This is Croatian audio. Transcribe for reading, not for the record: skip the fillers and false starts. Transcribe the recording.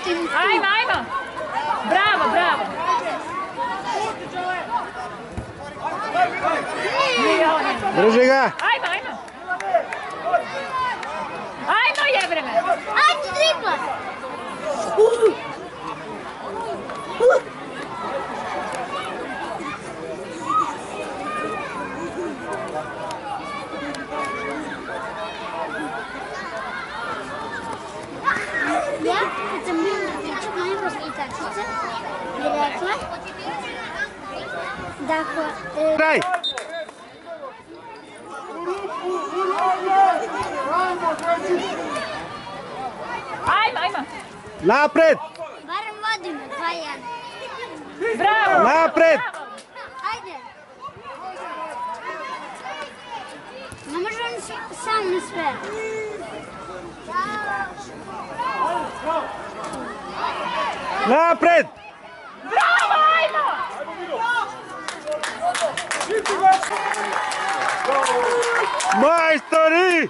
Ajmo, ajmo! Bravo, bravo! Drži ga! Ajmo, ajmo! Ajmo, Jevreme! Ajde, dribla! Ja, kad sam bila na priču najbolje takvice, je rekla da Kraj! Ajmo, ajmo! Napred! barem vodimo 2-1. Bravo! Napred! Ajde! Ne može on sam na sve. Napred! Bravo, ajmo! Majstori!